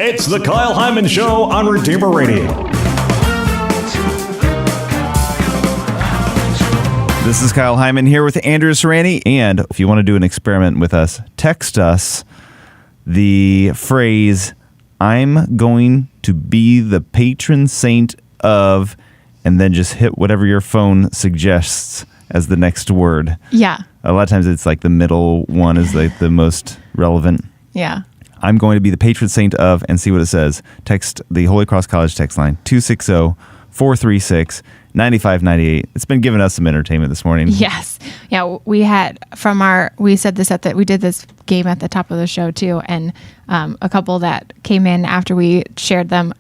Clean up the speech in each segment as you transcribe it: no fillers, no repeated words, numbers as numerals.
It's the Kyle Hyman Show on Redeemer Radio. This is Kyle Hyman here with Andrew Serrani, and if you want to do an experiment with us, text us the phrase, "I'm going to be the patron saint of," and then just hit whatever your phone suggests as the next word. Yeah. A lot of times it's like the middle one is like the most relevant. Yeah. I'm going to be the patron saint of, and see what it says. Text the Holy Cross College text line, 260-436-9598. It's been giving us some entertainment this morning. Yes. Yeah, we said this we did this game at the top of the show too, and a couple that came in after we shared them,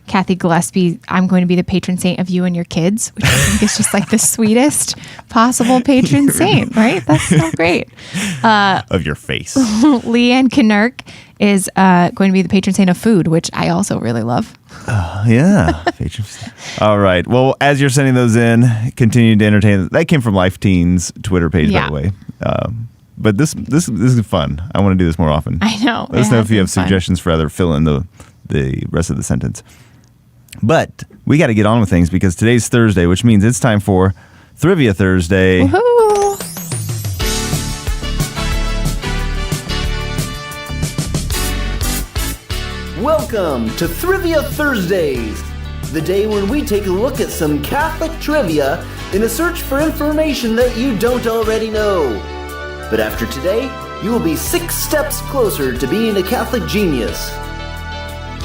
Kathy Gillespie, "I'm going to be the patron saint of you and your kids," which I think is just like the sweetest possible patron saint, right? That's so great. Of your face. Leanne Kinnerk is going to be the patron saint of food, which I also really love. Yeah. All right. Well, as you're sending those in, continue to entertain. That came from Life Teen's Twitter page, by the way. But this is fun. I want to do this more often. I know. Let us know if you have suggestions for other fill in the rest of the sentence. But we got to get on with things because today's Thursday, which means it's time for Thrivia Thursday. Woohoo! Welcome to Thrivia Thursdays, the day when we take a look at some Catholic trivia in a search for information that you don't already know. But after today, you will be 6 steps closer to being a Catholic genius.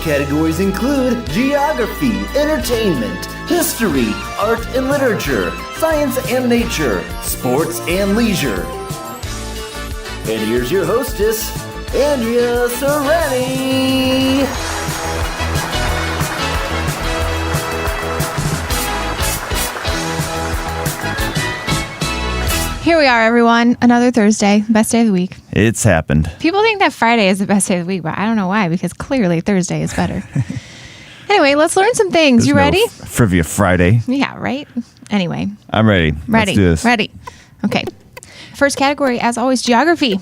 Categories include geography, entertainment, history, art and literature, science and nature, sports and leisure. And here's your hostess, Andrea Serrani. Here we are, everyone. Another Thursday, best day of the week. It's happened. People think that Friday is the best day of the week, but I don't know why, because clearly Thursday is better. Anyway, let's learn some things. There's you ready? No Trivia Friday. Yeah, right? Anyway. I'm ready. Let's do this. Ready. Okay. First category, as always, geography.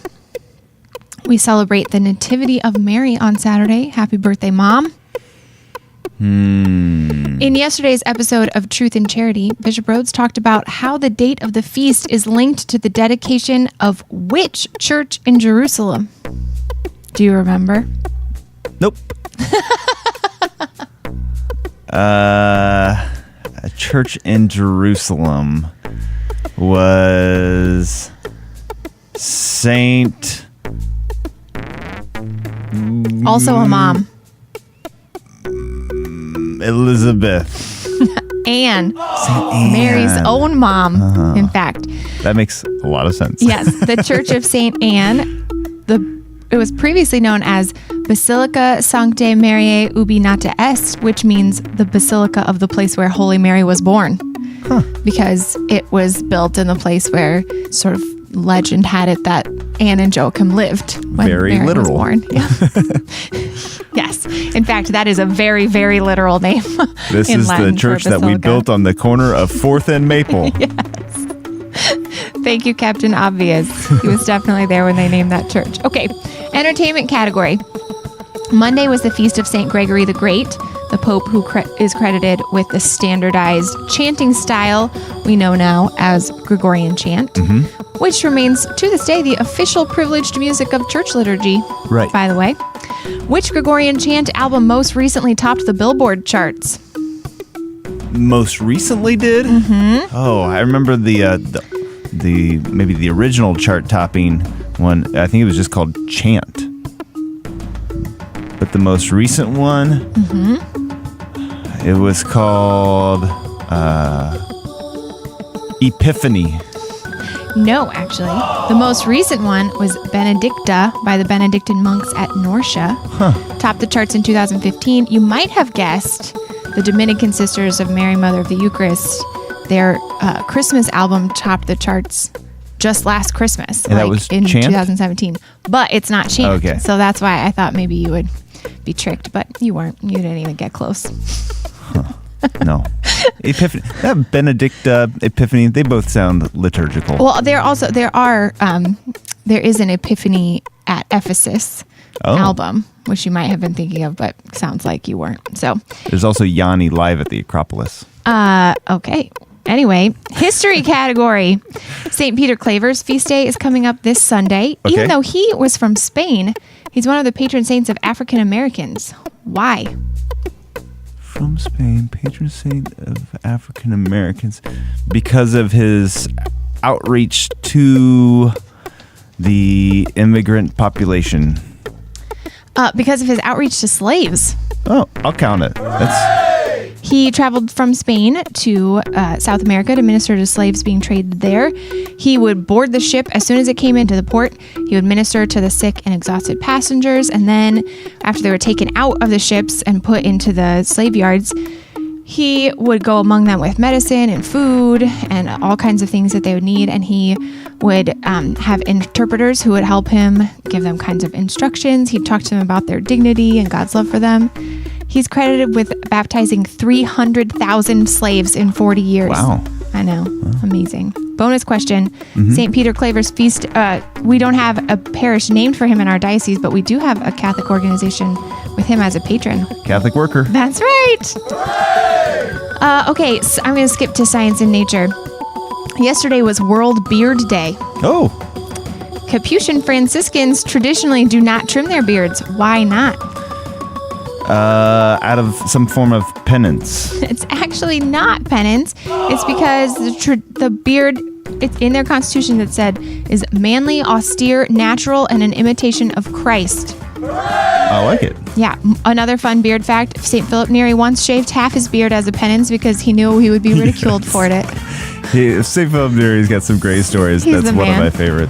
We celebrate the Nativity of Mary on Saturday. Happy birthday, Mom. In yesterday's episode of Truth and Charity, Bishop Rhodes talked about how the date of the feast is linked to the dedication of which church in Jerusalem? Do you remember? Nope. A church in Jerusalem was Saint... Also a mom. Elizabeth. Anne. Saint Anne. Mary's own mom, in fact. That makes a lot of sense. Yes, the Church of Saint Anne. It was previously known as Basilica Sanctae Mariae Ubi Nata Est, which means the Basilica of the place where Holy Mary was born. Because it was built in the place where sort of legend had it that Anne and Joachim lived when Very Mary literal. was born. Yeah. Yes. In fact, that is a very, very literal name. This in is Latin the for church that we basilica. built on the corner of 4th and Maple. Thank you, Captain Obvious. He was definitely there when they named that church. Okay, entertainment category. Monday was the feast of St. Gregory the Great, the Pope who is credited with the standardized chanting style we know now as Gregorian chant, which remains to this day the official privileged music of church liturgy, Right. by the way. Which Gregorian chant album most recently topped the Billboard charts? Most recently did? Oh, I remember the maybe the original chart topping one. I think it was just called Chant. But the most recent one, it was called Epiphany. No, actually. The most recent one was Benedicta by the Benedictine monks at Norcia. Topped the charts in 2015. You might have guessed the Dominican Sisters of Mary, Mother of the Eucharist. Their Christmas album topped the charts just last Christmas, And that was in Chant? 2017. But it's not Chant. Okay. So that's why I thought maybe you would be tricked, but you weren't. You didn't even get close. No. Epiphany. That Benedicta, Epiphany, they both sound liturgical. Well, there is an Epiphany at Ephesus, album, which you might have been thinking of, but sounds like you weren't. So There's also Yanni live at the Acropolis. okay. Anyway, history category. St. Peter Claver's feast day is coming up this Sunday. Okay. Even though he was from Spain, he's one of the patron saints of African Americans. Why? From Spain, patron saint of African Americans, because of his outreach to the immigrant population. Because of his outreach to slaves. Oh, I'll count it. He traveled from Spain to South America to minister to slaves being traded there. He would board the ship as soon as it came into the port. He would minister to the sick and exhausted passengers. And then after they were taken out of the ships and put into the slave yards, he would go among them with medicine and food and all kinds of things that they would need. And he would have interpreters who would help him, give them kinds of instructions. He'd talk to them about their dignity and God's love for them. He's credited with baptizing 300,000 slaves in 40 years. Wow. I know. Amazing. Bonus question. St. Peter Claver's feast. We don't have a parish named for him in our diocese, but we do have a Catholic organization with him as a patron. Catholic worker. That's right. Okay, so I'm going to skip to science and nature. Yesterday was World Beard Day. Oh, Capuchin Franciscans traditionally do not trim their beards. Why not? out of some form of penance. It's actually not penance. It's because the beard, it's in their constitution that said, is manly, austere, natural, and an imitation of Christ. I like it. Yeah. Another fun beard fact, St. Philip Neri once shaved half his beard as a penance because he knew he would be ridiculed for it. St. Philip Neri's got some great stories. He's That's the one of man. my favorite.